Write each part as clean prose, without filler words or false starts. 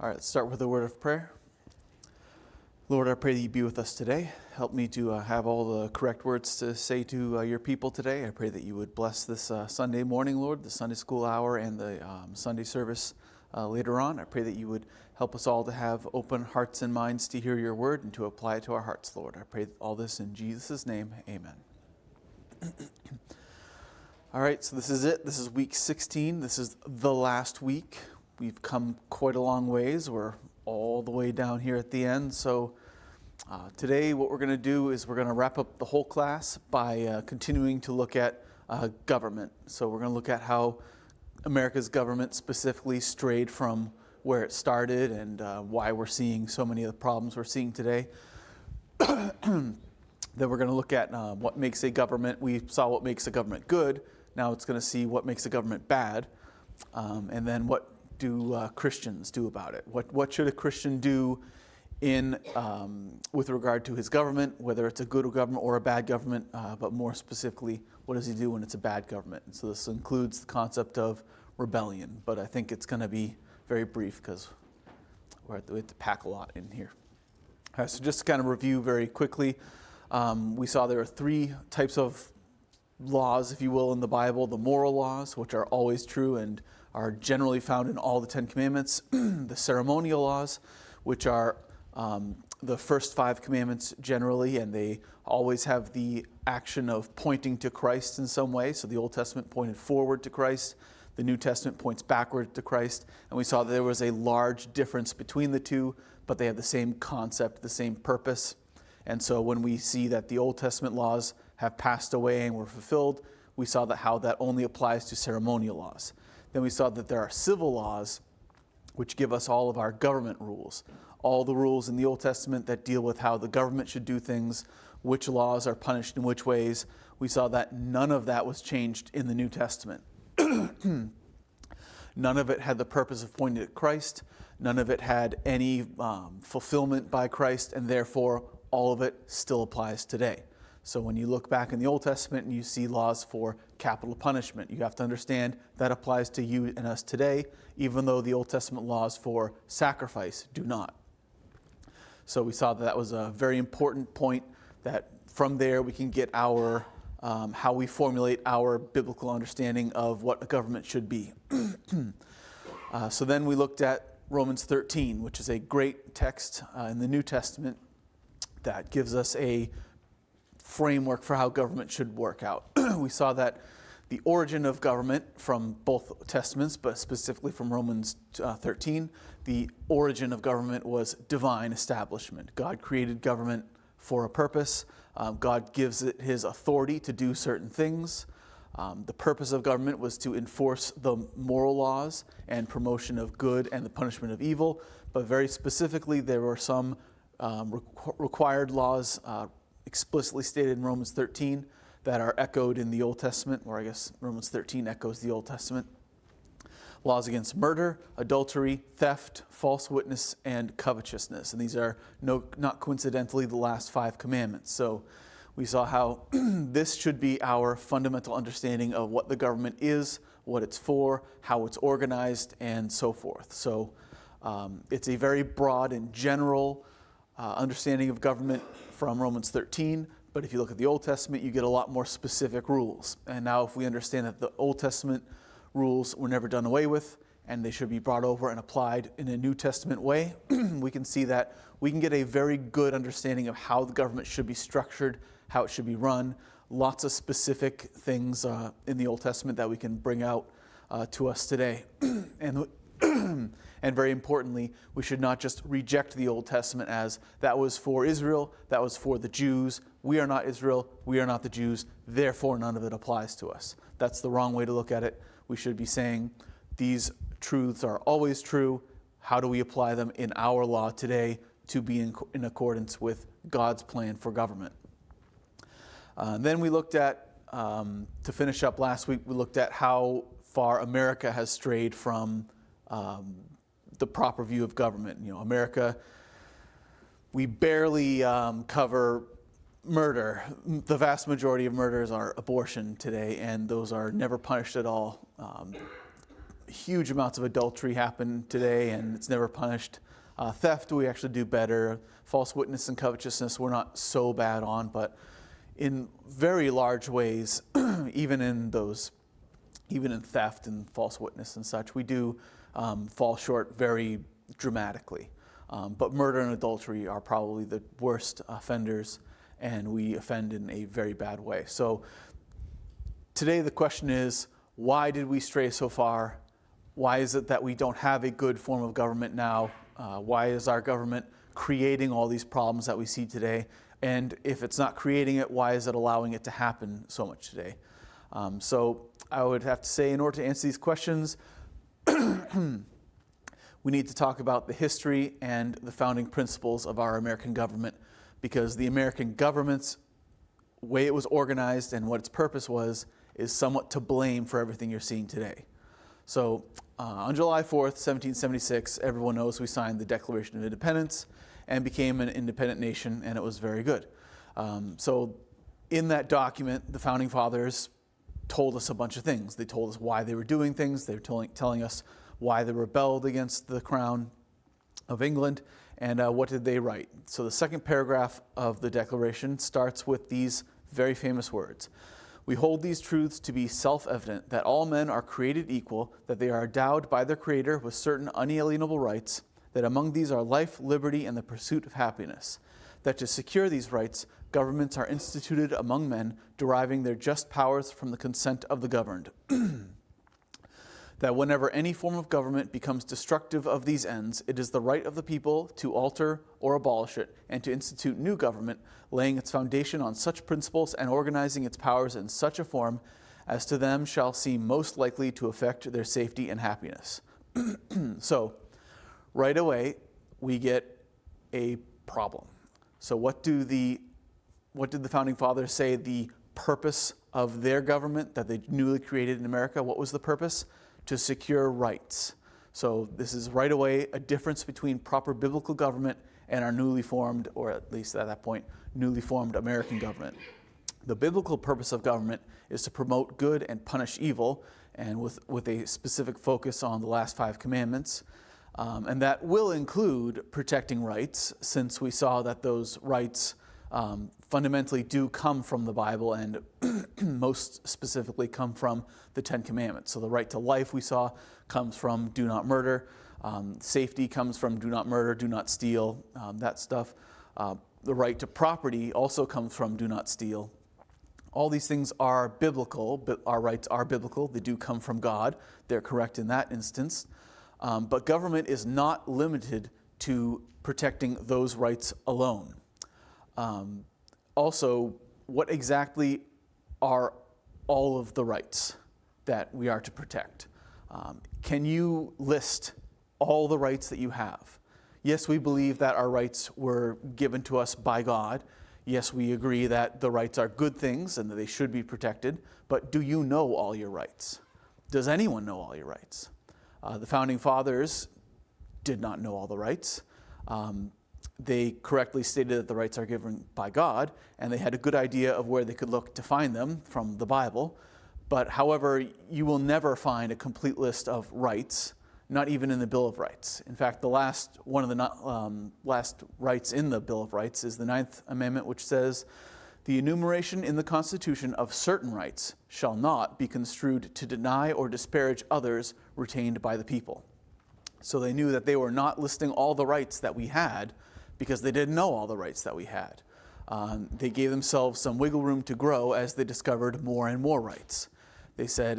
All right, let's start with a word of prayer. Lord, I pray that you be with us today. Help me to have all the correct words to say to your people today. I pray that you would bless this Sunday morning, Lord, the Sunday school hour and the Sunday service later on. I pray that you would help us all to have open hearts and minds to hear your word and to apply it to our hearts, Lord. I pray all this in Jesus' name. Amen. All right, so this is it. This is week 16. This is the last week. We've come quite a long ways. We're all the way down here at the end. So today what we're going to do is we're going to wrap up the whole class by continuing to look at government. So we're going to look at how America's government specifically strayed from where it started and why we're seeing so many of the problems we're seeing today. Then we're going to look at what makes a government. We saw what makes a government good. Now it's going to see what makes a government bad. And then what do Christians do about it? What should a Christian do in with regard to his government, whether it's a good government or a bad government, but more specifically, what does he do when it's a bad government? And so this includes the concept of rebellion, but I think it's going to be very brief because we have to pack a lot in here. So just to kind of review very quickly, we saw there are three types of laws, if you will, in the Bible. The moral laws, which are always true and are generally found in all the Ten Commandments. The ceremonial laws, which are the first five commandments generally, and they always have the action of pointing to Christ in some way. So the Old Testament pointed forward to Christ. The New Testament points backward to Christ. And we saw that there was a large difference between the two, but they have the same concept, the same purpose. And so when we see that the Old Testament laws have passed away and were fulfilled, we saw that how that only applies to ceremonial laws. Then we saw that there are civil laws, which give us all of our government rules. All the rules in the Old Testament that deal with how the government should do things, which laws are punished in which ways. We saw that none of that was changed in the New Testament. None of it had the purpose of pointing at Christ. None of it had any fulfillment by Christ, and therefore all of it still applies today. So when you look back in the Old Testament and you see laws for capital punishment, you have to understand that applies to you and us today, even though the Old Testament laws for sacrifice do not. So we saw that that was a very important point, that from there we can get our how we formulate our biblical understanding of what a government should be. So then we looked at Romans 13, which is a great text in the New Testament that gives us a framework for how government should work out. We saw that the origin of government from both testaments, but specifically from Romans 13, the origin of government was divine establishment. God created government for a purpose. God gives it his authority to do certain things. The purpose of government was to enforce the moral laws and promotion of good and the punishment of evil. But very specifically, there were some required laws explicitly stated in Romans 13 that are echoed in the Old Testament, or I guess Romans 13 echoes the Old Testament. Laws against murder, adultery, theft, false witness, and covetousness. And these are not coincidentally the last five commandments. So we saw how this should be our fundamental understanding of what the government is, what it's for, how it's organized, and so forth. So it's a very broad and general understanding of government from Romans 13, but if you look at the Old Testament, you get a lot more specific rules. And now if we understand that the Old Testament rules were never done away with, and they should be brought over and applied in a New Testament way, we can see that we can get a very good understanding of how the government should be structured, how it should be run. Lots of specific things in the Old Testament that we can bring out to us today. And very importantly, we should not just reject the Old Testament as that was for Israel, that was for the Jews. We are not Israel, we are not the Jews, therefore none of it applies to us. That's the wrong way to look at it. We should be saying these truths are always true. How do we apply them in our law today to be in accordance with God's plan for government? Then we looked at, to finish up last week, we looked at how far America has strayed from the proper view of government. You know, America, we barely cover murder. The vast majority of murders are abortion today, and those are never punished at all. huge amounts of adultery happen today, and it's never punished. Theft, we actually do better. False witness and covetousness, we're not so bad on, but in very large ways, even in theft and false witness and such, we do fall short very dramatically. But murder and adultery are probably the worst offenders, and we offend in a very bad way. So today the question is, why did we stray so far? Why is it that we don't have a good form of government now? Why is our government creating all these problems that we see today? And if it's not creating it, why is it allowing it to happen so much today? So I would have to say, in order to answer these questions, we need to talk about the history and the founding principles of our American government, because the American government's way it was organized and what its purpose was is somewhat to blame for everything you're seeing today. So on July 4th, 1776, everyone knows we signed the Declaration of Independence and became an independent nation, and it was very good. So in that document, the Founding Fathers told us a bunch of things. They told us why they were doing things. They were telling us why they rebelled against the Crown of England, and what did they write. So the second paragraph of the Declaration starts with these very famous words. We hold these truths to be self-evident, that all men are created equal, that they are endowed by their Creator with certain unalienable rights, that among these are life, liberty, and the pursuit of happiness, that to secure these rights, governments are instituted among men, deriving their just powers from the consent of the governed. That whenever any form of government becomes destructive of these ends, it is the right of the people to alter or abolish it, and to institute new government, laying its foundation on such principles and organizing its powers in such a form as to them shall seem most likely to affect their safety and happiness. So, right away, we get a problem. So what did the Founding Fathers say the purpose of their government that they newly created in America? What was the purpose? To secure rights. So this is right away a difference between proper biblical government and our newly formed, or at least at that point, newly formed American government. The biblical purpose of government is to promote good and punish evil, and with a specific focus on the last 5 commandments. And that will include protecting rights, since we saw that those rights fundamentally do come from the Bible, and most specifically come from the 10 Commandments. So the right to life, we saw, comes from do not murder. Safety comes from do not murder, do not steal, that stuff. The right to property also comes from do not steal. All these things are biblical, but our rights are biblical. They do come from God. They're correct in that instance. But government is not limited to protecting those rights alone. Also, what exactly are all of the rights that we are to protect? Can you list all the rights that you have? Yes, we believe that our rights were given to us by God. Yes, we agree that the rights are good things and that they should be protected. But do you know all your rights? Does anyone know all your rights? The Founding Fathers did not know all the rights. They correctly stated that the rights are given by God, and they had a good idea of where they could look to find them from the Bible. But however, you will never find a complete list of rights, not even in the Bill of Rights. In fact, one of the last rights in the Bill of Rights is the 9th Amendment, which says, the enumeration in the Constitution of certain rights shall not be construed to deny or disparage others retained by the people. So they knew that they were not listing all the rights that we had, because they didn't know all the rights that we had. They gave themselves some wiggle room to grow as they discovered more and more rights. They said,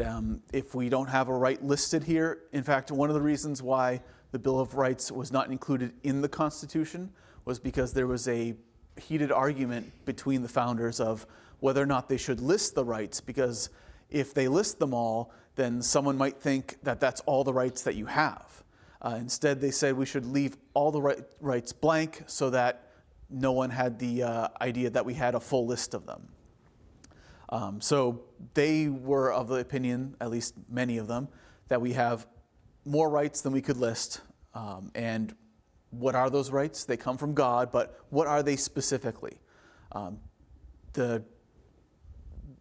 if we don't have a right listed here, in fact, one of the reasons why the Bill of Rights was not included in the Constitution was because there was a heated argument between the founders of whether or not they should list the rights, because if they list them all, then someone might think that that's all the rights that you have. Instead, they said we should leave all the rights blank so that no one had the idea that we had a full list of them. So they were of the opinion, at least many of them, that we have more rights than we could list. And what are those rights? They come from God, but what are they specifically?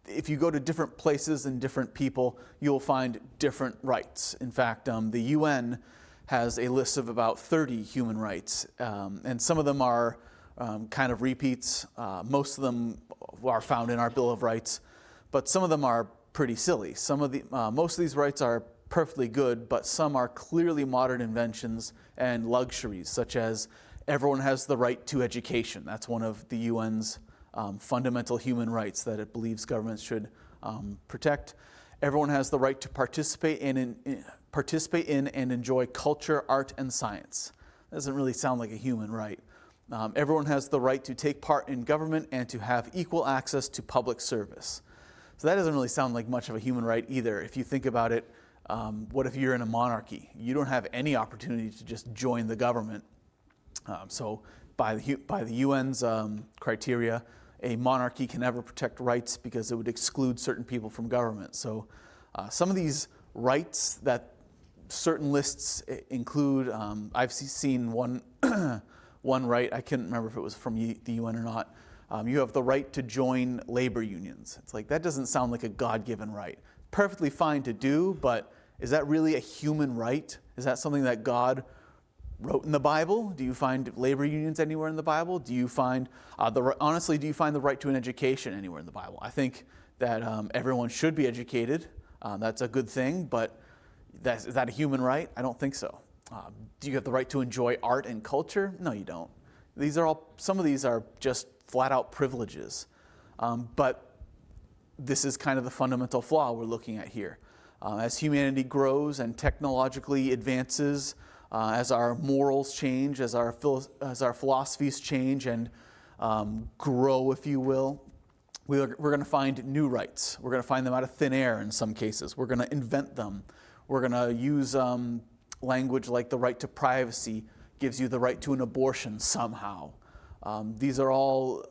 if you go to different places and different people, you'll find different rights. In fact, the UN has a list of about 30 human rights, and some of them are kind of repeats. Most of them are found in our Bill of Rights, but some of them are pretty silly. Most of these rights are perfectly good, but some are clearly modern inventions and luxuries, such as everyone has the right to education. That's one of the UN's fundamental human rights that it believes governments should protect. Everyone has the right to participate in and enjoy culture, art, and science. That doesn't really sound like a human right. Everyone has the right to take part in government and to have equal access to public service. So that doesn't really sound like much of a human right either. If you think about it, what if you're in a monarchy? You don't have any opportunity to just join the government. So by the UN's criteria, a monarchy can never protect rights because it would exclude certain people from government. So some of these rights that certain lists include, I've seen one one right, I can't remember if it was from the UN or not. You have the right to join labor unions. It's like, that doesn't sound like a God-given right. Perfectly fine to do, but is that really a human right? Is that something that God wrote in the Bible? Do you find labor unions anywhere in the Bible? Do you find, honestly, do you find the right to an education anywhere in the Bible? I think that everyone should be educated. That's a good thing, but is that a human right? I don't think so. Do you have the right to enjoy art and culture? No, you don't. Some of these are just flat out privileges. But this is kind of the fundamental flaw we're looking at here. As humanity grows and technologically advances, as our morals change, as our philosophies change and grow, if you will, we're going to find new rights. We're going to find them out of thin air in some cases. We're going to invent them. We're going to use language like the right to privacy gives you the right to an abortion somehow. These are all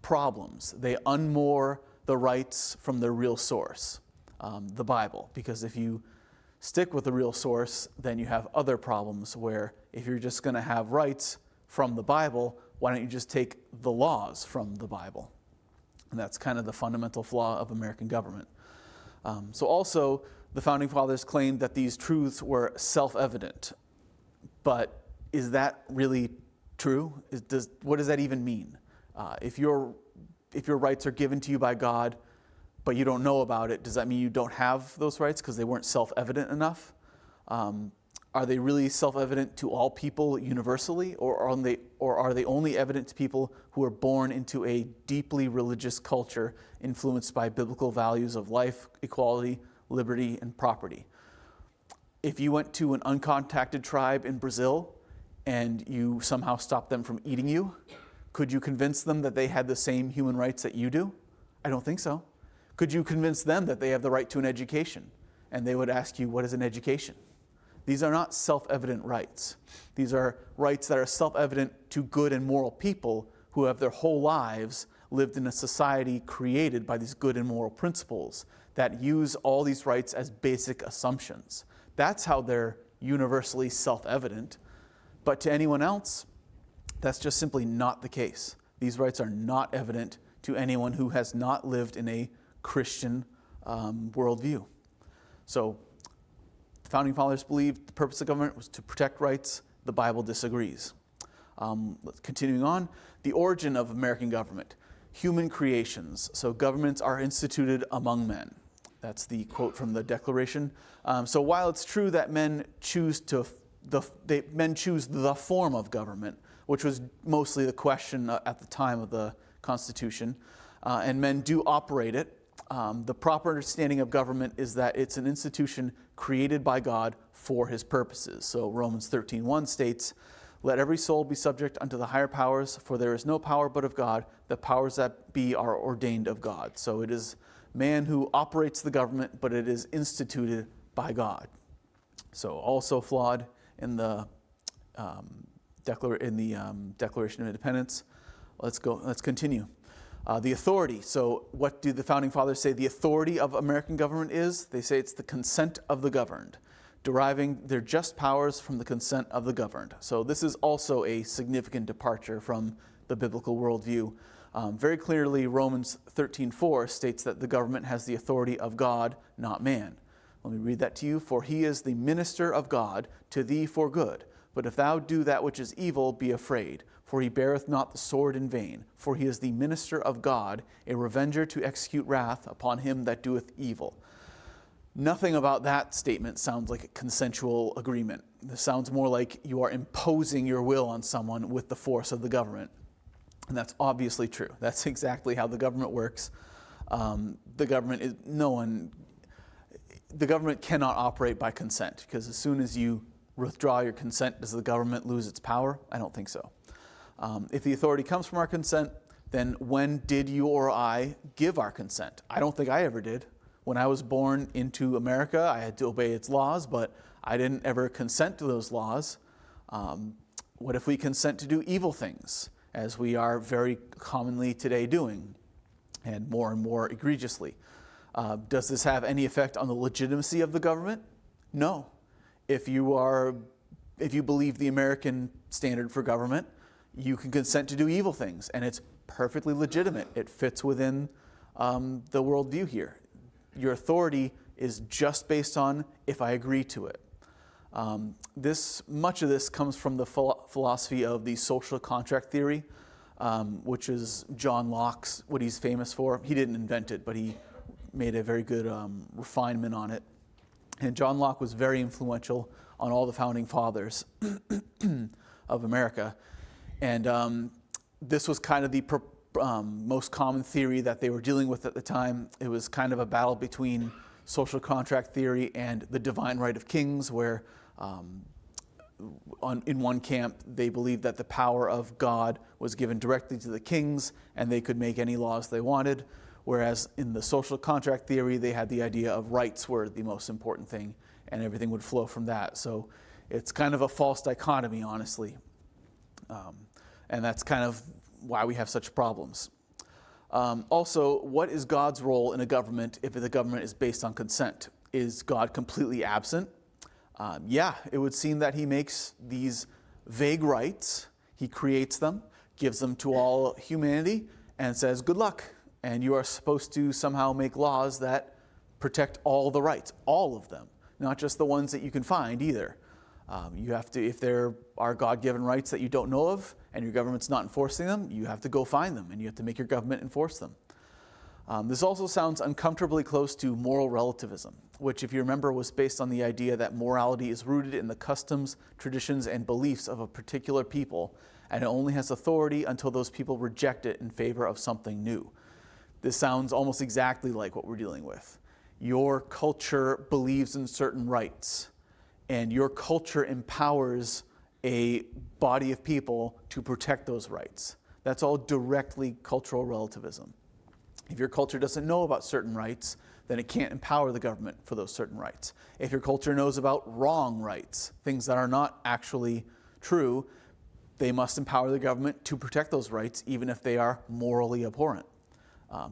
problems. They unmoor the rights from their real source, the Bible. Because if you stick with the real source, then you have other problems where if you're just going to have rights from the Bible, why don't you just take the laws from the Bible? And that's kind of the fundamental flaw of American government. So also, the Founding Fathers claimed that these truths were self-evident. But is that really true? What does that even mean? If your rights are given to you by God, but you don't know about it, does that mean you don't have those rights because they weren't self-evident enough? Are they really self-evident to all people universally, or are they only evident to people who are born into a deeply religious culture influenced by biblical values of life, equality, liberty, and property? If you went to an uncontacted tribe in Brazil and you somehow stopped them from eating you, could you convince them that they had the same human rights that you do? I don't think so. Could you convince them that they have the right to an education? And they would ask you, what is an education? These are not self-evident rights. These are rights that are self-evident to good and moral people who have their whole lives lived in a society created by these good and moral principles that use all these rights as basic assumptions. That's how they're universally self-evident. But to anyone else, that's just simply not the case. These rights are not evident to anyone who has not lived in a Christian worldview. So the Founding Fathers believed the purpose of government was to protect rights. The Bible disagrees. Continuing on, the origin of American government. Human creations. So governments are instituted among men. That's the quote from the Declaration. So while it's true that men choose the form of government, which was mostly the question at the time of the Constitution, and men do operate it, the proper understanding of government is that it's an institution created by God for his purposes. So Romans 13:1 states, "Let every soul be subject unto the higher powers, for there is no power but of God. The powers that be are ordained of God." So it is man who operates the government, but it is instituted by God. So also flawed in the Declaration of Independence. Let's continue. The authority. So what do the Founding Fathers say the authority of American government is? They say it's the consent of the governed, deriving their just powers from the consent of the governed. So this is also a significant departure from the biblical worldview. Very clearly, Romans 13:4 states that the government has the authority of God, not man. Let me read that to you. For he is the minister of God to thee for good. But if thou do that which is evil, be afraid. For he beareth not the sword in vain. For he is the minister of God, a revenger to execute wrath upon him that doeth evil. Nothing about that statement sounds like a consensual agreement. This sounds more like you are imposing your will on someone with the force of the government. And that's obviously true. That's exactly how the government works. The government cannot operate by consent, because as soon as you withdraw your consent, does the government lose its power? I don't think so. If the authority comes from our consent, then when did you or I give our consent? I don't think I ever did. When I was born into America, I had to obey its laws, but I didn't ever consent to those laws. What if we consent to do evil things, as we are very commonly today doing, and more egregiously? Does this have any effect on the legitimacy of the government? No. If you believe the American standard for government, you can consent to do evil things, and it's perfectly legitimate. It fits within the worldview here. Your authority is just based on if I agree to it. Much of this comes from the philosophy of the social contract theory, which is John Locke's, what he's famous for. He didn't invent it, but he made a very good refinement on it. And John Locke was very influential on all the founding fathers of America. And this was kind of the most common theory that they were dealing with at the time. It was kind of a battle between social contract theory and the divine right of kings, where in one camp they believed that the power of God was given directly to the kings and they could make any laws they wanted, whereas in the social contract theory they had the idea of rights were the most important thing and everything would flow from that. So it's kind of a false dichotomy, honestly. And that's kind of why we have such problems. Also, what is God's role in a government if the government is based on consent? Is God completely absent? Yeah, it would seem that he makes these vague rights, he creates them, gives them to all humanity, and says, good luck. And you are supposed to somehow make laws that protect all the rights, all of them, not just the ones that you can find either. You have to, if there are God-given rights that you don't know of and your government's not enforcing them, you have to go find them and you have to make your government enforce them. This also sounds uncomfortably close to moral relativism, which, if you remember, was based on the idea that morality is rooted in the customs, traditions, and beliefs of a particular people, and it only has authority until those people reject it in favor of something new. This sounds almost exactly like what we're dealing with. Your culture believes in certain rights, and your culture empowers a body of people to protect those rights. That's all directly cultural relativism. If your culture doesn't know about certain rights, then it can't empower the government for those certain rights. If your culture knows about wrong rights, things that are not actually true, they must empower the government to protect those rights, even if they are morally abhorrent.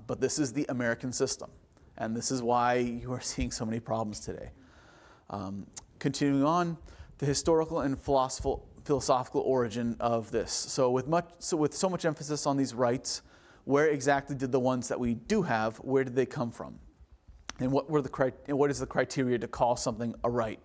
But this is the American system, and this is why you are seeing so many problems today. Continuing on, the historical and philosophical origin of this. So with so much emphasis on these rights, where exactly did the ones that we do have, where did they come from? And what is the criteria to call something a right?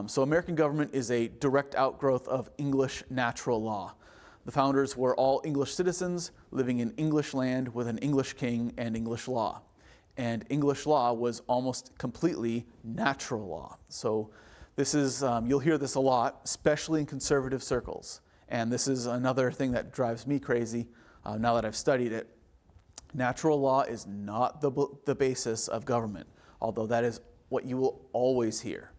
So American government is a direct outgrowth of English natural law. The founders were all English citizens living in English land with an English king and English law. And English law was almost completely natural law. So this is, you'll hear this a lot, especially in conservative circles. And this is another thing that drives me crazy now that I've studied it. Natural law is not the basis of government, although that is what you will always hear.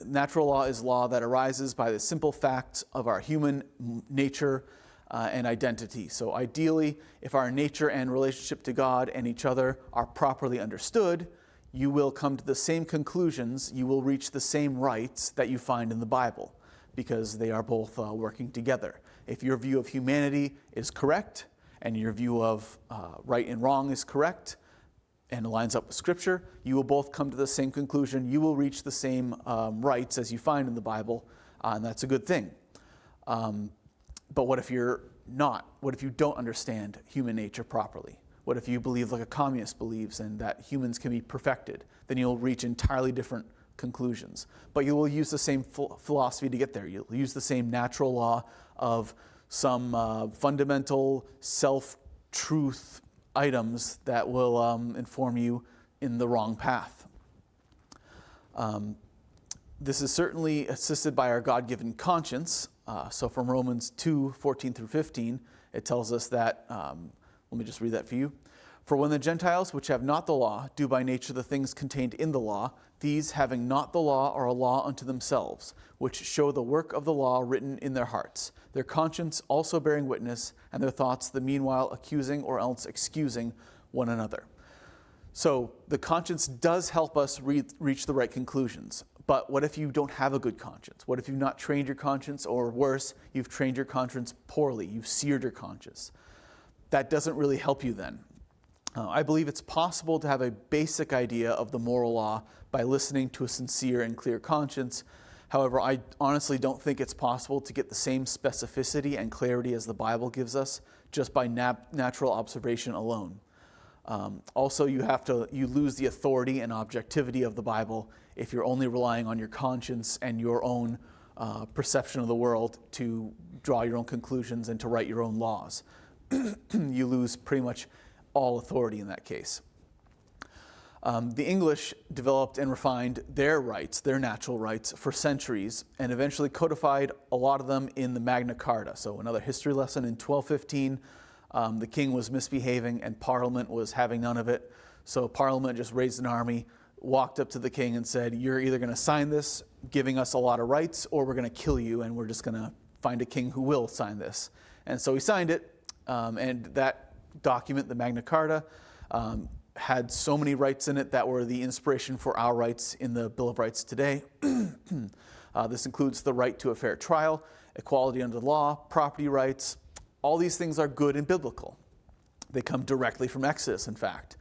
Natural law is law that arises by the simple facts of our human nature and identity. So ideally, if our nature and relationship to God and each other are properly understood, you will come to the same conclusions, you will reach the same rights that you find in the Bible, because they are both working together. If your view of humanity is correct, and your view of right and wrong is correct, and lines up with Scripture, you will both come to the same conclusion. You will reach the same rights as you find in the Bible, and that's a good thing. But what if your not? What if you don't understand human nature properly? What if you believe like a communist believes and that humans can be perfected? Then you'll reach entirely different conclusions. But you will use the same philosophy to get there. You'll use the same natural law of some fundamental self-truth items that will inform you in the wrong path. This is certainly assisted by our God-given conscience. So from Romans 2:14 through 15, it tells us that, let me just read that for you. For when the Gentiles, which have not the law, do by nature the things contained in the law, these, having not the law, are a law unto themselves, which show the work of the law written in their hearts, their conscience also bearing witness, and their thoughts the meanwhile accusing or else excusing one another. So the conscience does help us reach the right conclusions. But what if you don't have a good conscience? What if you've not trained your conscience, or worse, you've trained your conscience poorly, you've seared your conscience? That doesn't really help you then. I believe it's possible to have a basic idea of the moral law by listening to a sincere and clear conscience. However, I honestly don't think it's possible to get the same specificity and clarity as the Bible gives us just by natural observation alone. Also, you lose the authority and objectivity of the Bible if you're only relying on your conscience and your own perception of the world to draw your own conclusions and to write your own laws. You lose pretty much all authority in that case. The English developed and refined their rights, their natural rights, for centuries, and eventually codified a lot of them in the Magna Carta. So another history lesson in 1215, the king was misbehaving and Parliament was having none of it. So Parliament just raised an army, walked up to the king and said, you're either going to sign this, giving us a lot of rights, or we're going to kill you, and we're just going to find a king who will sign this. And so he signed it, and that document, the Magna Carta, had so many rights in it that were the inspiration for our rights in the Bill of Rights today. This includes the right to a fair trial, equality under the law, property rights. All these things are good and biblical. They come directly from Exodus, in fact.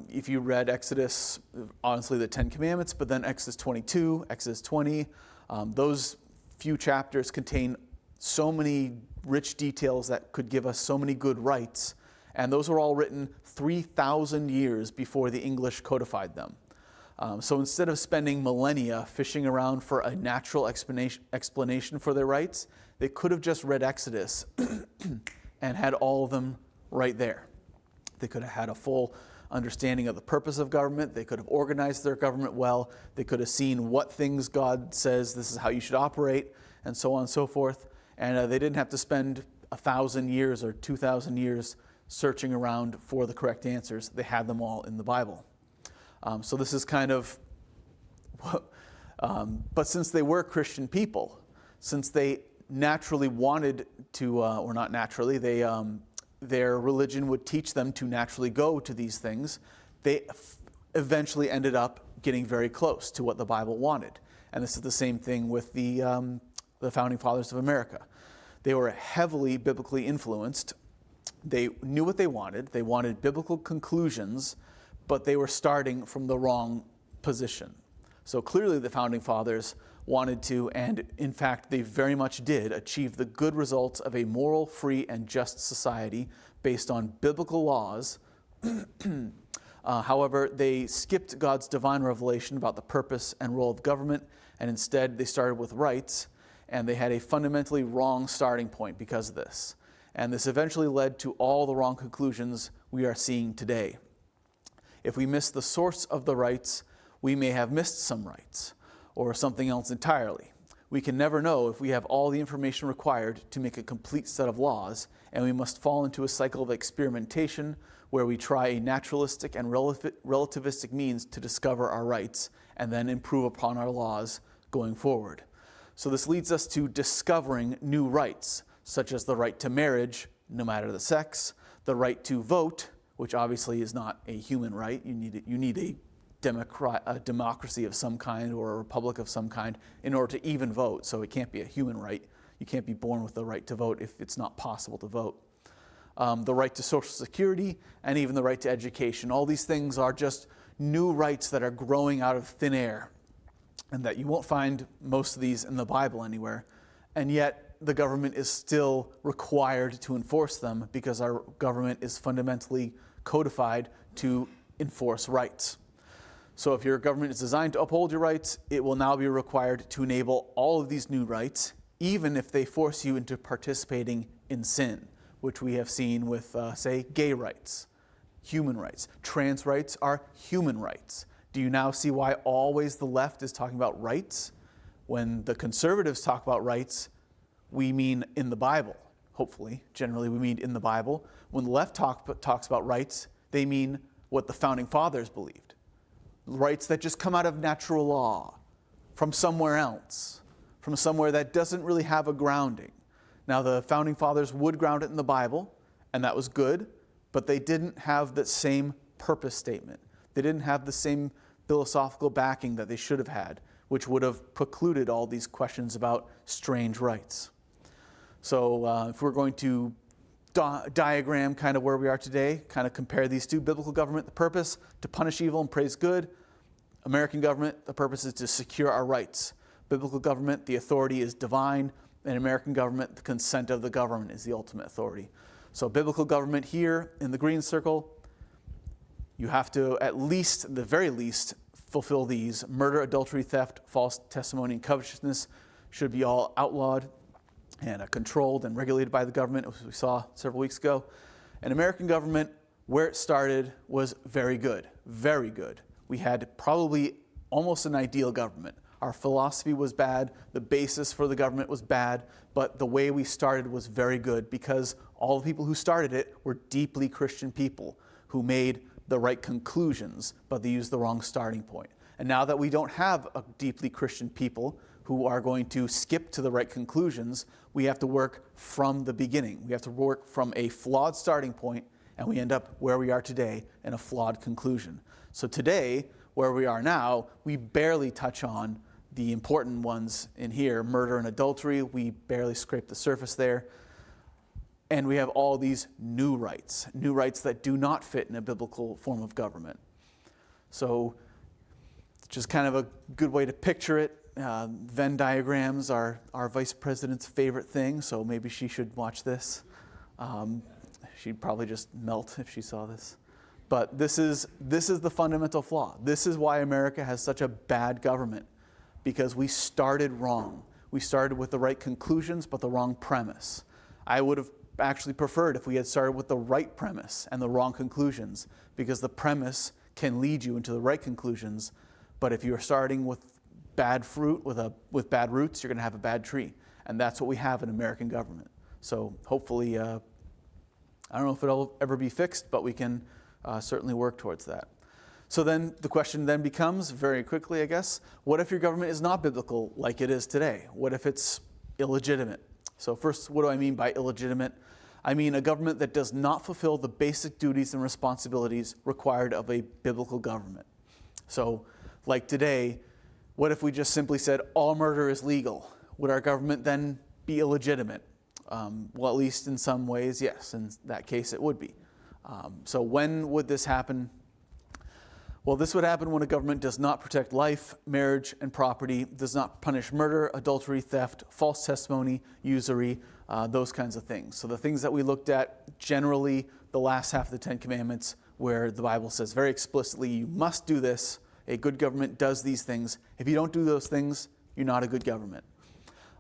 If you read Exodus, honestly, the 10 Commandments, but then Exodus 22, Exodus 20, those few chapters contain so many rich details that could give us so many good rights. And those were all written 3,000 years before the English codified them. So instead of spending millennia fishing around for a natural explanation for their rights, they could have just read Exodus and had all of them right there. They could have had a full understanding of the purpose of government. They could have organized their government well. They could have seen what things God says, this is how you should operate, and so on and so forth. And they didn't have to spend 1,000 years or 2,000 years searching around for the correct answers. They had them all in the Bible. So this is kind of, but since they were Christian people, since they naturally wanted to, or not naturally, their religion would teach them to naturally go to these things, they eventually ended up getting very close to what the Bible wanted. And this is the same thing with the Founding Fathers of America. They were heavily biblically influenced. They knew what they wanted. They wanted biblical conclusions, but they were starting from the wrong position. So clearly the Founding Fathers wanted to, and in fact they very much did, achieve the good results of a moral, free, and just society based on biblical laws. However, they skipped God's divine revelation about the purpose and role of government, and instead they started with rights, and they had a fundamentally wrong starting point because of this. And this eventually led to all the wrong conclusions we are seeing today. If we miss the source of the rights, we may have missed some rights, or something else entirely. We can never know if we have all the information required to make a complete set of laws, and we must fall into a cycle of experimentation where we try a naturalistic and relativistic means to discover our rights and then improve upon our laws going forward. So this leads us to discovering new rights, such as the right to marriage, no matter the sex, the right to vote, which obviously is not a human right. You need a democracy of some kind or a republic of some kind in order to even vote. So it can't be a human right. You can't be born with the right to vote if it's not possible to vote. The right to Social Security and even the right to education. All these things are just new rights that are growing out of thin air, and that you won't find most of these in the Bible anywhere. And yet the government is still required to enforce them because our government is fundamentally codified to enforce rights. So if your government is designed to uphold your rights, it will now be required to enable all of these new rights, even if they force you into participating in sin, which we have seen with, say, gay rights, human rights. Trans rights are human rights. Do you now see why always the left is talking about rights? When the conservatives talk about rights, we mean in the Bible, hopefully. Generally, we mean in the Bible. When the left talks about rights, they mean what the founding fathers believed. Rights that just come out of natural law, from somewhere else, from somewhere that doesn't really have a grounding. Now, the founding fathers would ground it in the Bible, and that was good, but they didn't have the same purpose statement. They didn't have the same philosophical backing that they should have had, which would have precluded all these questions about strange rights. So if we're going to diagram kind of where we are today, kind of compare these two. Biblical government, the purpose to punish evil and praise good. American government, the purpose is to secure our rights. Biblical government, the authority is divine. And American government, the consent of the government is the ultimate authority. So biblical government here in the green circle, you have to at least, the very least, fulfill these. Murder, adultery, theft, false testimony, and covetousness should be all outlawed and controlled and regulated by the government, as we saw several weeks ago. And American government, where it started, was very good, very good. We had probably almost an ideal government. Our philosophy was bad, the basis for the government was bad, but the way we started was very good because all the people who started it were deeply Christian people who made the right conclusions, but they used the wrong starting point. And now that we don't have a deeply Christian people who are going to skip to the right conclusions, we have to work from the beginning. We have to work from a flawed starting point, and we end up where we are today in a flawed conclusion. So today, where we are now, we barely touch on the important ones in here, murder and adultery. We barely scrape the surface there. And we have all these new rights that do not fit in a biblical form of government. So it's just kind of a good way to picture it. Venn diagrams are our vice president's favorite thing, so maybe she should watch this. She'd probably just melt if she saw this. But this is the fundamental flaw. This is why America has such a bad government, because we started wrong. We started with the right conclusions, but the wrong premise. I would have actually preferred if we had started with the right premise and the wrong conclusions, because the premise can lead you into the right conclusions. But if you're starting with bad fruit, with bad roots, you're going to have a bad tree. And that's what we have in American government. So hopefully, I don't know if it'll ever be fixed, but we can certainly work towards that. So then the question then becomes, very quickly, I guess, what if your government is not biblical like it is today? What if it's illegitimate? So first, what do I mean by illegitimate? I mean a government that does not fulfill the basic duties and responsibilities required of a biblical government. So like today, what if we just simply said all murder is legal? Would our government then be illegitimate? Well, at least in some ways, yes. In that case, it would be. So when would this happen? Well, this would happen when a government does not protect life, marriage, and property, does not punish murder, adultery, theft, false testimony, usury, those kinds of things. So the things that we looked at, generally the last half of the Ten Commandments, where the Bible says very explicitly, you must do this. A good government does these things. If you don't do those things, you're not a good government.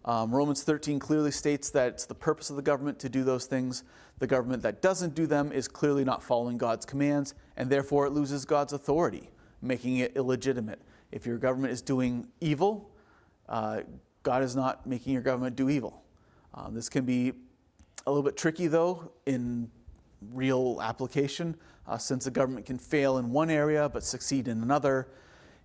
Romans 13 clearly states that it's the purpose of the government to do those things. The government that doesn't do them is clearly not following God's commands, and therefore it loses God's authority, making it illegitimate. If your government is doing evil, God is not making your government do evil. This can be a little bit tricky, though, in real application, since the government can fail in one area but succeed in another.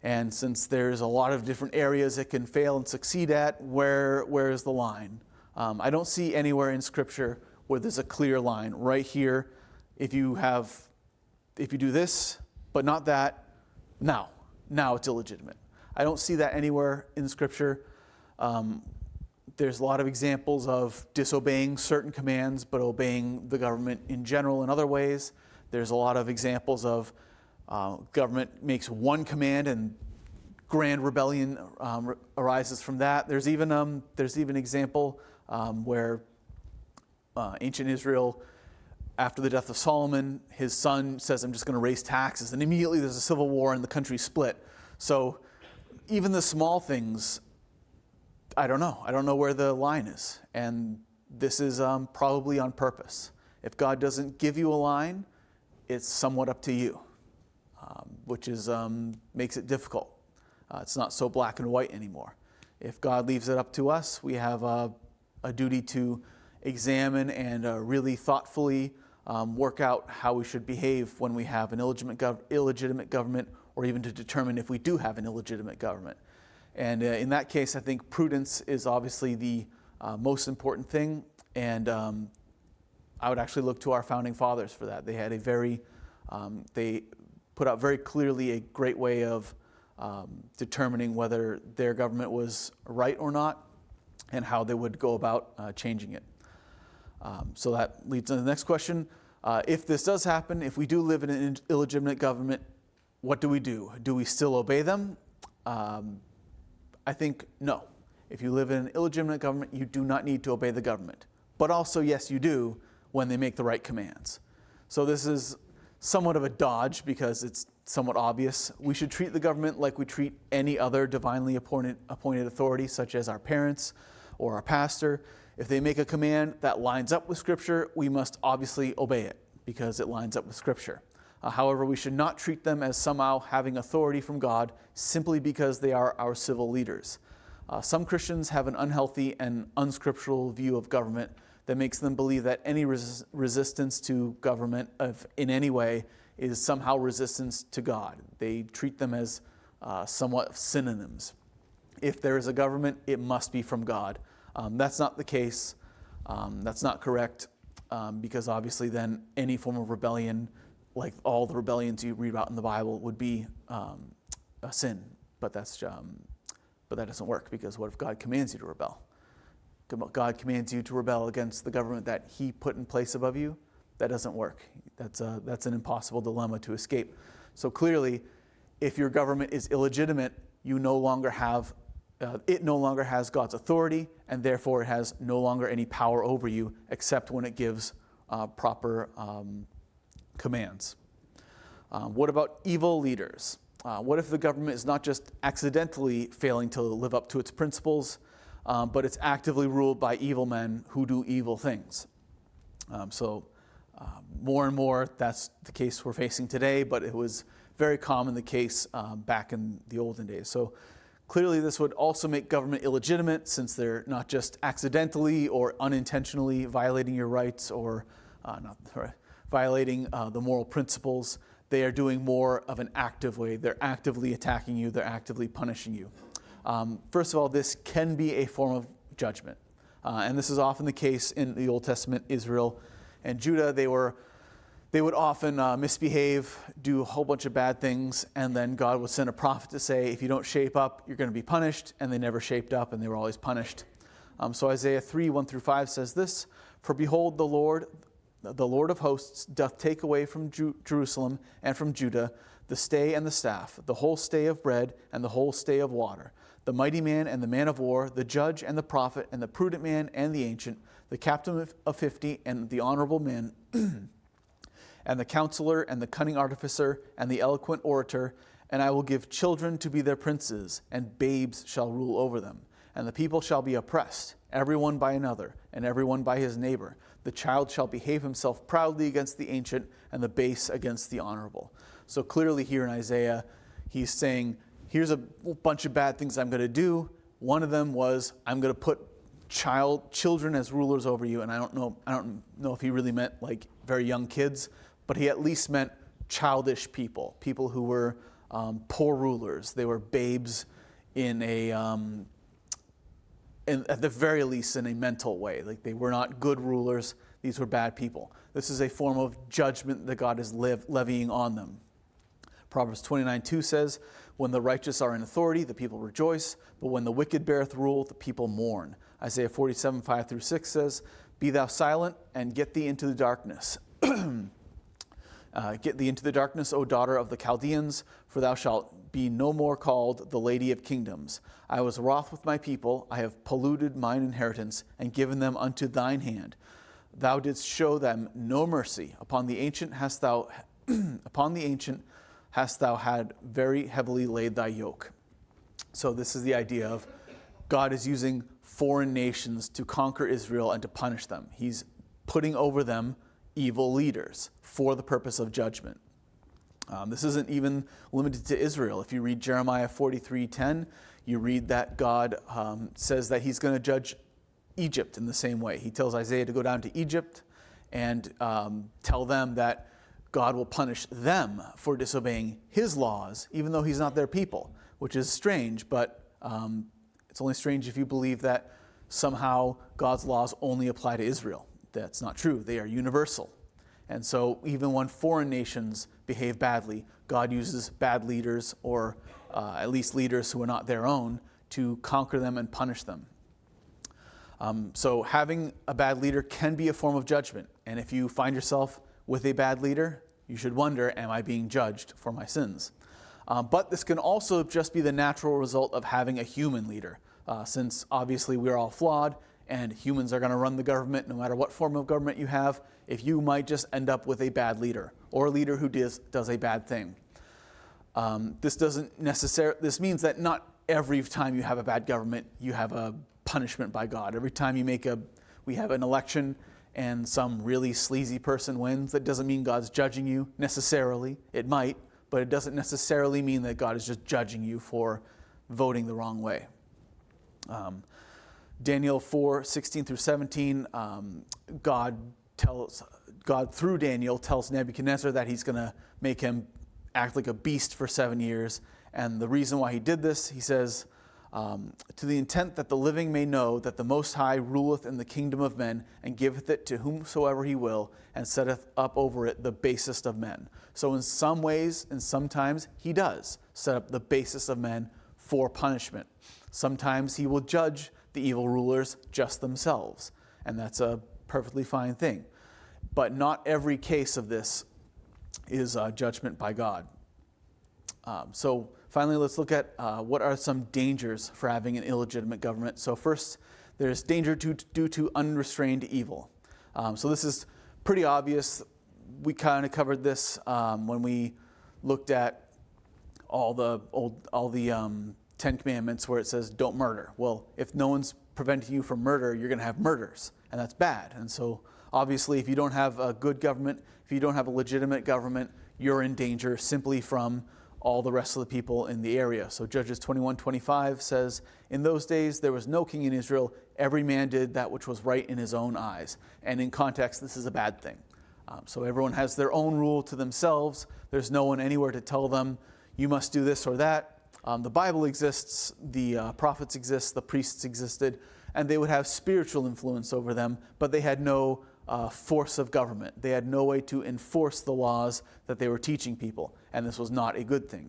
And since there's a lot of different areas it can fail and succeed at, where is the line? I don't see anywhere in Scripture where there's a clear line. Right here, if you do this, but not that, now it's illegitimate. I don't see that anywhere in Scripture. There's a lot of examples of disobeying certain commands, but obeying the government in general in other ways. There's a lot of examples of government makes one command and grand rebellion arises from that. There's even example where ancient Israel, after the death of Solomon, his son says, I'm just going to raise taxes. And immediately there's a civil war and the country split. So even the small things, I don't know. I don't know where the line is. And this is probably on purpose. If God doesn't give you a line, it's somewhat up to you, which is makes it difficult. It's not so black and white anymore. If God leaves it up to us, we have a duty to examine and really thoughtfully work out how we should behave when we have an illegitimate government, or even to determine if we do have an illegitimate government. And in that case, I think prudence is obviously the most important thing. And I would actually look to our founding fathers for that. They had they put out very clearly a great way of determining whether their government was right or not, and how they would go about changing it. So that leads to the next question. If this does happen, if we do live in an illegitimate government, what do we do? Do we still obey them? I think no. If you live in an illegitimate government, you do not need to obey the government. But also, yes, you do when they make the right commands. So this is somewhat of a dodge because it's somewhat obvious. We should treat the government like we treat any other divinely appointed authority, such as our parents or our pastor. If they make a command that lines up with Scripture, we must obviously obey it because it lines up with Scripture. However, we should not treat them as somehow having authority from God simply because they are our civil leaders. Some Christians have an unhealthy and unscriptural view of government that makes them believe that any resistance to government in any way is somehow resistance to God. They treat them as somewhat synonyms. If there is a government, it must be from God. That's not the case. That's not correct, because obviously then any form of rebellion, like all the rebellions you read about in the Bible, would be a sin. But that doesn't work, because what if God commands you to rebel? God commands you to rebel against the government that He put in place above you. That doesn't work. That's an impossible dilemma to escape. So clearly, if your government is illegitimate, it no longer has God's authority, and therefore it has no longer any power over you, except when it gives proper commands. What about evil leaders? What if the government is not just accidentally failing to live up to its principles, but it's actively ruled by evil men who do evil things? More and more, that's the case we're facing today, but it was very common the case back in the olden days. So clearly this would also make government illegitimate, since they're not just accidentally or unintentionally violating your rights or violating the moral principles. They are doing more of an active way. They're actively attacking you. They're actively punishing you. First of all, this can be a form of judgment. And this is often the case in the Old Testament. Israel and Judah, they would often misbehave, do a whole bunch of bad things, and then God would send a prophet to say, if you don't shape up, you're going to be punished. And they never shaped up, and they were always punished. So Isaiah 3:1-5 says this: For behold, the Lord of hosts, doth take away from Jerusalem and from Judah the stay and the staff, the whole stay of bread and the whole stay of water, the mighty man and the man of war, the judge and the prophet and the prudent man and the ancient, the captain of 50 and the honorable man, and the counselor and the cunning artificer and the eloquent orator. And I will give children to be their princes, and babes shall rule over them. And the people shall be oppressed, everyone by another, and everyone by his neighbor. The child shall behave himself proudly against the ancient, and the base against the honorable. So clearly here in Isaiah, he's saying, here's a bunch of bad things I'm going to do. One of them was, I'm going to put children as rulers over you. And I don't know if he really meant like very young kids, but he at least meant childish people who were poor rulers. They were babes at the very least in a mental way. Like, they were not good rulers. These were bad people. This is a form of judgment that God is levying on them. Proverbs 29:2 says, when the righteous are in authority, the people rejoice, but when the wicked beareth rule, the people mourn. Isaiah 47:5-6 says, be thou silent and get thee into the darkness. Get thee into the darkness, O daughter of the Chaldeans, for thou shalt be no more called the Lady of Kingdoms. I was wroth with my people, I have polluted mine inheritance, and given them unto thine hand. Thou didst show them no mercy. Upon the ancient hast thou had very heavily laid thy yoke. So this is the idea of God is using foreign nations to conquer Israel and to punish them. He's putting over them evil leaders for the purpose of judgment. This isn't even limited to Israel. If you read Jeremiah 43:10, you read that God says that he's going to judge Egypt in the same way. He tells Isaiah to go down to Egypt and tell them that God will punish them for disobeying his laws, even though he's not their people, which is strange, but it's only strange if you believe that somehow God's laws only apply to Israel. That's not true. They are universal. And so even when foreign nations behave badly, God uses bad leaders, or at least leaders who are not their own, to conquer them and punish them. So having a bad leader can be a form of judgment. And if you find yourself with a bad leader, you should wonder, am I being judged for my sins? But this can also just be the natural result of having a human leader, since obviously we're all flawed and humans are going to run the government no matter what form of government you have. If you might just end up with a bad leader or a leader who does a bad thing. This means that not every time you have a bad government, you have a punishment by God. Every time we have an election and some really sleazy person wins, that doesn't mean God's judging you necessarily. It might, but it doesn't necessarily mean that God is just judging you for voting the wrong way. Daniel 4:16 through 17, God through Daniel tells Nebuchadnezzar that he's going to make him act like a beast for 7 years. And the reason why he did this, he says, to the intent that the living may know that the Most High ruleth in the kingdom of men, and giveth it to whomsoever he will, and setteth up over it the basest of men. So in some ways and sometimes he does set up the basest of men for punishment. Sometimes he will judge the evil rulers just themselves, and that's a perfectly fine thing. But not every case of this is judgment by God. So finally, let's look at what are some dangers for having an illegitimate government. So first, there's danger due to unrestrained evil. So this is pretty obvious. We kind of covered this when we looked at all the Ten Commandments where it says don't murder. Well, if no one's preventing you from murder, you're going to have murders, and that's bad. And so obviously, if you don't have a good government, if you don't have a legitimate government, you're in danger simply from all the rest of the people in the area. So Judges 21:25 says, in those days there was no king in Israel. Every man did that which was right in his own eyes. And in context, this is a bad thing. So everyone has their own rule to themselves. There's no one anywhere to tell them, you must do this or that. The Bible exists, the prophets exist, the priests existed, and they would have spiritual influence over them, but they had no force of government. They had no way to enforce the laws that they were teaching people, and this was not a good thing.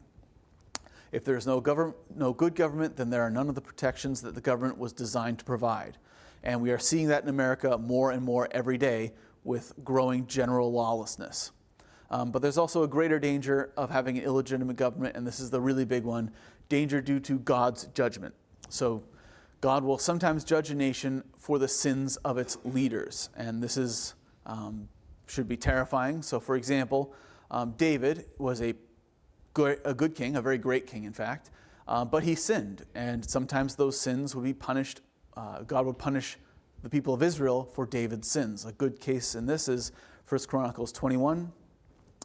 If there's no good government, then there are none of the protections that the government was designed to provide. And we are seeing that in America more and more every day with growing general lawlessness. But there's also a greater danger of having an illegitimate government, and this is the really big one, danger due to God's judgment. So God will sometimes judge a nation for the sins of its leaders, and this is should be terrifying. So for example, David was a good king, a very great king in fact, but he sinned, and sometimes those sins would be punished. God would punish the people of Israel for David's sins. A good case in this is 1 Chronicles 21.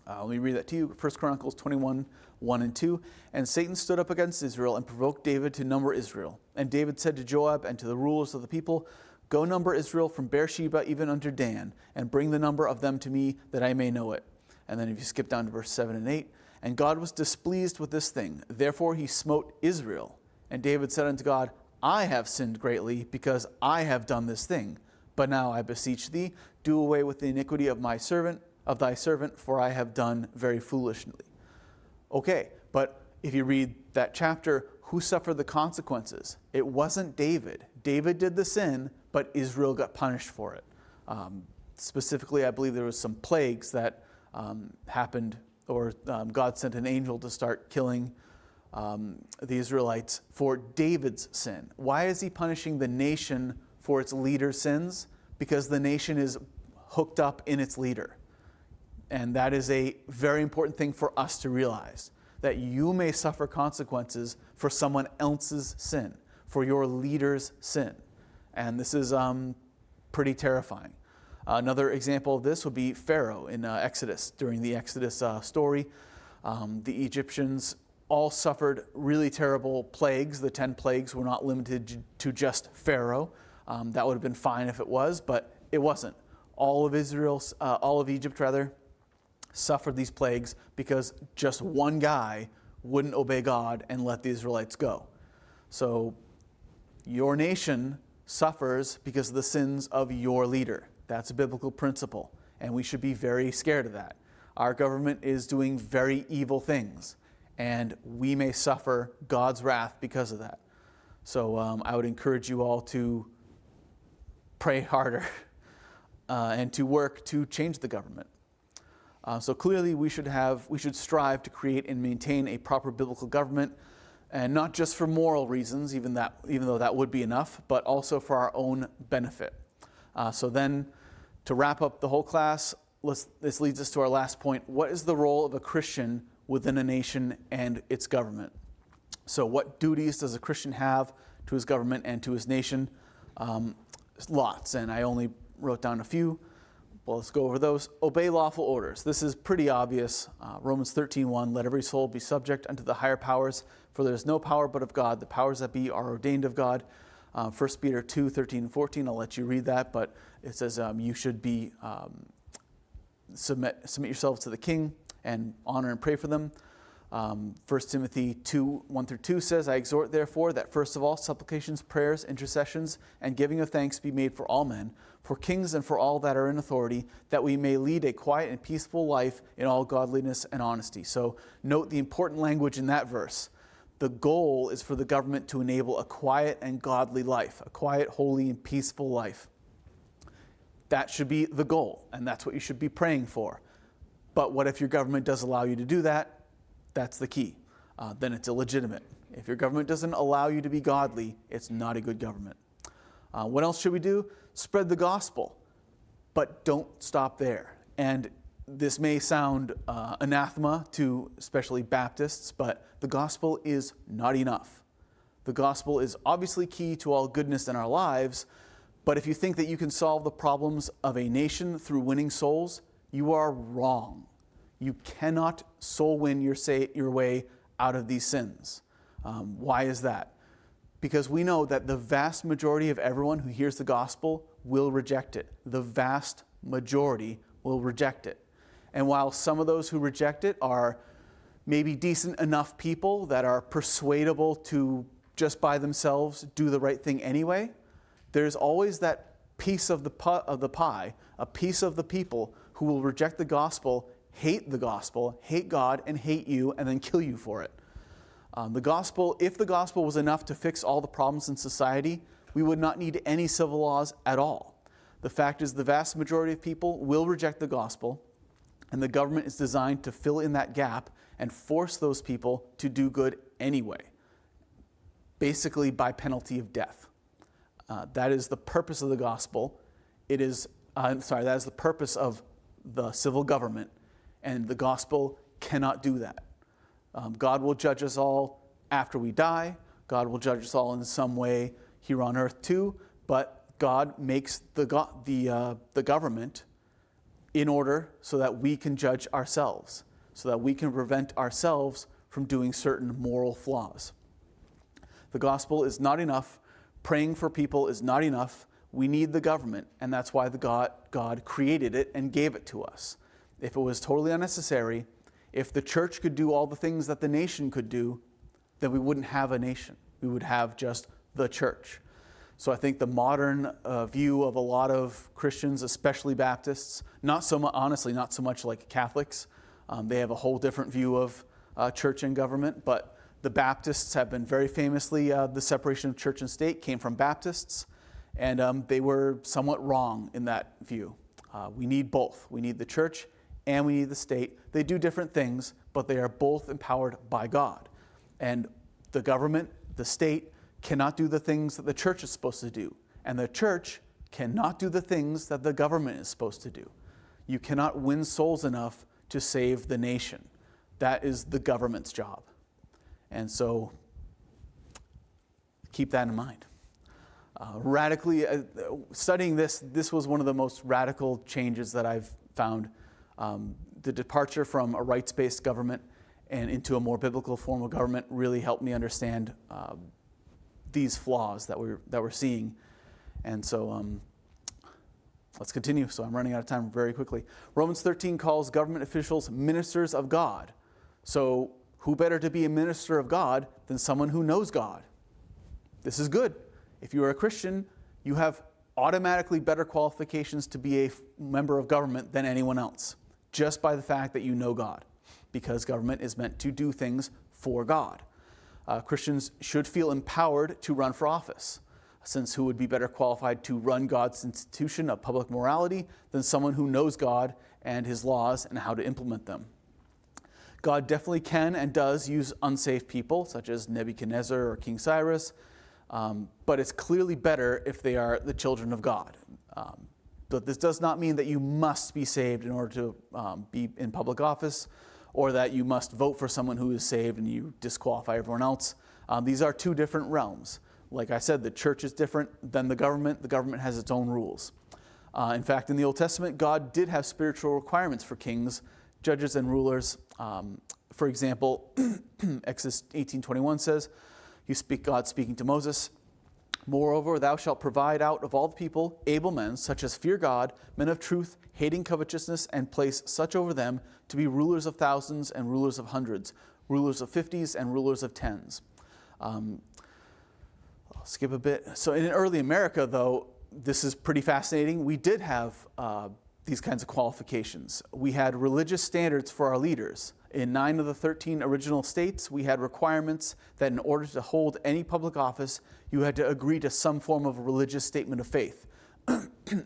Let me read that to you. 1 Chronicles 21, 1 and 2. And Satan stood up against Israel and provoked David to number Israel. And David said to Joab and to the rulers of the people, go number Israel from Beersheba even unto Dan, and bring the number of them to me, that I may know it. And then if you skip down to verse 7 and 8, and God was displeased with this thing. Therefore he smote Israel. And David said unto God, I have sinned greatly, because I have done this thing. But now I beseech thee, do away with the iniquity of thy servant, for I have done very foolishly. Okay, but if you read that chapter, who suffered the consequences? It wasn't David. David did the sin, but Israel got punished for it. Specifically, I believe there was some plagues that happened, or God sent an angel to start killing the Israelites for David's sin. Why is he punishing the nation for its leader's sins? Because the nation is hooked up in its leader. And that is a very important thing for us to realize, that you may suffer consequences for someone else's sin, for your leader's sin. And this is pretty terrifying. Another example of this would be Pharaoh in Exodus. During the Exodus story, the Egyptians all suffered really terrible plagues. The 10 plagues were not limited to just Pharaoh. That would have been fine if it was, but it wasn't. All of Egypt, suffered these plagues because just one guy wouldn't obey God and let the Israelites go. So your nation suffers because of the sins of your leader. That's a biblical principle, and we should be very scared of that. Our government is doing very evil things, and we may suffer God's wrath because of that. So I would encourage you all to pray harder and to work to change the government. So clearly we should strive to create and maintain a proper biblical government, and not just for moral reasons, even though that would be enough, but also for our own benefit. So then, to wrap up the whole class, this leads us to our last point. What is the role of a Christian within a nation and its government? So what duties does a Christian have to his government and to his nation? Lots, and I only wrote down a few. Well, let's go over those. Obey lawful orders. This is pretty obvious. Romans 13:1, let every soul be subject unto the higher powers, for there is no power but of God. The powers that be are ordained of God. 1 Peter 2:13 and 14, I'll let you read that, but it says you should be submit yourselves to the king and honor and pray for them. 1 Timothy 2:1-2 says, I exhort therefore that first of all supplications, prayers, intercessions, and giving of thanks be made for all men, for kings and for all that are in authority, that we may lead a quiet and peaceful life in all godliness and honesty. So note the important language in that verse. The goal is for the government to enable a quiet and godly life, a quiet, holy, and peaceful life. That should be the goal, and that's what you should be praying for. But what if your government does allow you to do that? That's the key. Then it's illegitimate. If your government doesn't allow you to be godly, it's not a good government. What else should we do? Spread the gospel, but don't stop there. And this may sound anathema to especially Baptists, but the gospel is not enough. The gospel is obviously key to all goodness in our lives, but if you think that you can solve the problems of a nation through winning souls, you are wrong. You cannot soul win your way out of these sins. Why is that? Because we know that the vast majority of everyone who hears the gospel will reject it. The vast majority will reject it. And while some of those who reject it are maybe decent enough people that are persuadable to just by themselves do the right thing anyway, there's always that piece of the pie, a piece of the people who will reject the gospel, hate God, and hate you, and then kill you for it. If the gospel was enough to fix all the problems in society, we would not need any civil laws at all. The fact is the vast majority of people will reject the gospel, and the government is designed to fill in that gap and force those people to do good anyway, basically by penalty of death. That is the purpose of the gospel. That is the purpose of the civil government, and the gospel cannot do that. God will judge us all after we die. God will judge us all in some way here on earth too, but God makes the government in order so that we can judge ourselves, so that we can prevent ourselves from doing certain moral flaws. The gospel is not enough. Praying for people is not enough. We need the government, and that's why God created it and gave it to us. If it was totally unnecessary, if the church could do all the things that the nation could do, then we wouldn't have a nation. We would have just the church. So I think the modern view of a lot of Christians, especially Baptists, not so much like Catholics. They have a whole different view of church and government, but the Baptists have been very famously, the separation of church and state came from Baptists, and they were somewhat wrong in that view. We need both. We need the church and we need the state. They do different things, but they are both empowered by God. And the government, the state, cannot do the things that the church is supposed to do. And the church cannot do the things that the government is supposed to do. You cannot win souls enough to save the nation. That is the government's job. And so keep that in mind. Studying this was one of the most radical changes that I've found. The departure from a rights-based government and into a more biblical form of government really helped me understand these flaws that we're seeing. And so let's continue. So I'm running out of time very quickly. Romans 13 calls government officials ministers of God. So who better to be a minister of God than someone who knows God? This is good. If you are a Christian, you have automatically better qualifications to be a member of government than anyone else, just by the fact that you know God, because government is meant to do things for God. Christians should feel empowered to run for office, since who would be better qualified to run God's institution of public morality than someone who knows God and his laws and how to implement them. God definitely can and does use unsaved people, such as Nebuchadnezzar or King Cyrus, but it's clearly better if they are the children of God. But this does not mean that you must be saved in order to be in public office, or that you must vote for someone who is saved and you disqualify everyone else. These are two different realms. Like I said, the church is different than the government. The government has its own rules. In fact, in the Old Testament, God did have spiritual requirements for kings, judges, and rulers. For example, Exodus 18:21 says, God speaking to Moses, "Moreover, thou shalt provide out of all the people able men, such as fear God, men of truth, hating covetousness, and place such over them to be rulers of thousands and rulers of hundreds, rulers of 50s and rulers of 10s." I'll skip a bit. So in early America, though, this is pretty fascinating. We did have these kinds of qualifications. We had religious standards for our leaders. In 9 of the 13 original states, we had requirements that in order to hold any public office, you had to agree to some form of a religious statement of faith.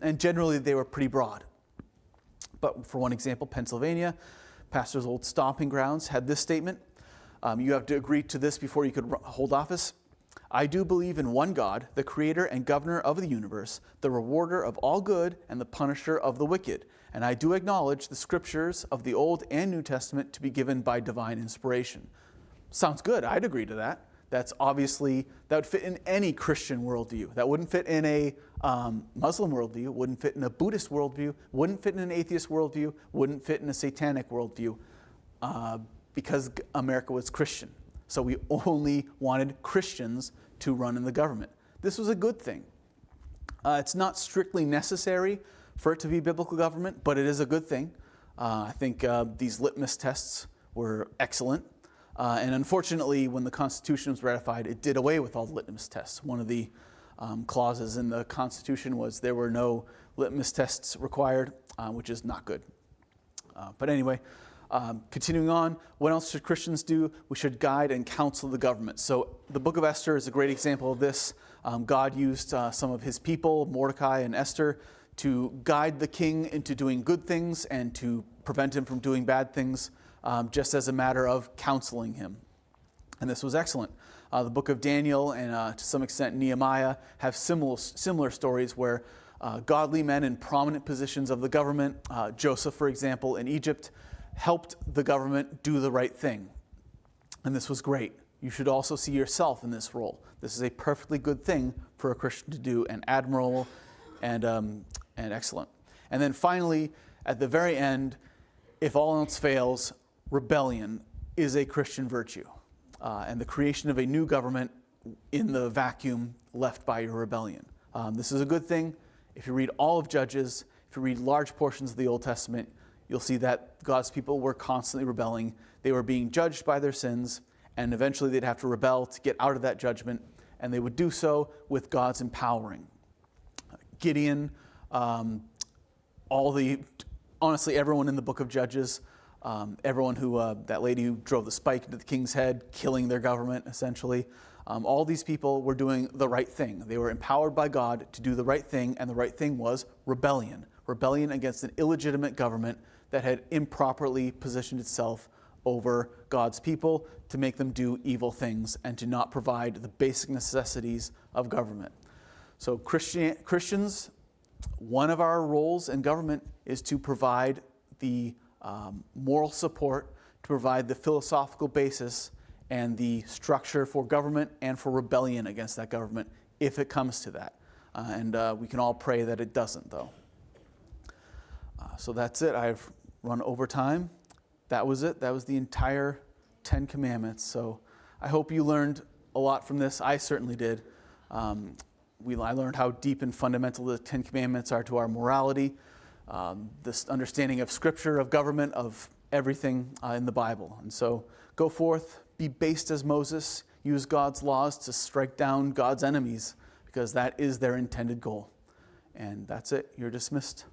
And generally, they were pretty broad. But for one example, Pennsylvania, pastor's old stomping grounds, had this statement. You have to agree to this before you could hold office. "I do believe in one God, the creator and governor of the universe, the rewarder of all good and the punisher of the wicked. And I do acknowledge the scriptures of the Old and New Testament to be given by divine inspiration." Sounds good. I'd agree to that. That would fit in any Christian worldview. That wouldn't fit in a Muslim worldview, wouldn't fit in a Buddhist worldview, wouldn't fit in an atheist worldview, wouldn't fit in a satanic worldview, because America was Christian. So we only wanted Christians to run in the government. This was a good thing. It's not strictly necessary for it to be biblical government, but it is a good thing. I think these litmus tests were excellent. And unfortunately, when the Constitution was ratified, it did away with all the litmus tests. One of the clauses in the Constitution was there were no litmus tests required, which is not good. But anyway, continuing on, what else should Christians do? We should guide and counsel the government. So the book of Esther is a great example of this. God used some of his people, Mordecai and Esther, to guide the king into doing good things and to prevent him from doing bad things, just as a matter of counseling him. And this was excellent. The book of Daniel and to some extent Nehemiah have similar stories where godly men in prominent positions of the government, Joseph, for example, in Egypt, helped the government do the right thing. And this was great. You should also see yourself in this role. This is a perfectly good thing for a Christian to do, and admirable and excellent. And then finally, at the very end, if all else fails, rebellion is a Christian virtue. And the creation of a new government in the vacuum left by your rebellion. This is a good thing. If you read all of Judges, if you read large portions of the Old Testament, you'll see that God's people were constantly rebelling. They were being judged by their sins, and eventually they'd have to rebel to get out of that judgment, and they would do so with God's empowering. Gideon, honestly, everyone in the book of Judges, everyone who, that lady who drove the spike into the king's head, killing their government, essentially. All these people were doing the right thing. They were empowered by God to do the right thing, and the right thing was rebellion. Rebellion against an illegitimate government that had improperly positioned itself over God's people to make them do evil things and to not provide the basic necessities of government. So Christians, one of our roles in government is to provide the moral support, to provide the philosophical basis and the structure for government and for rebellion against that government if it comes to that. And we can all pray that it doesn't, though. So that's it. I've run over time. That was it. That was the entire 10 Commandments. So I hope you learned a lot from this. I certainly did. I learned how deep and fundamental the 10 Commandments are to our morality, this understanding of Scripture, of government, of everything in the Bible. And so go forth, be based as Moses, use God's laws to strike down God's enemies, because that is their intended goal. And that's it. You're dismissed.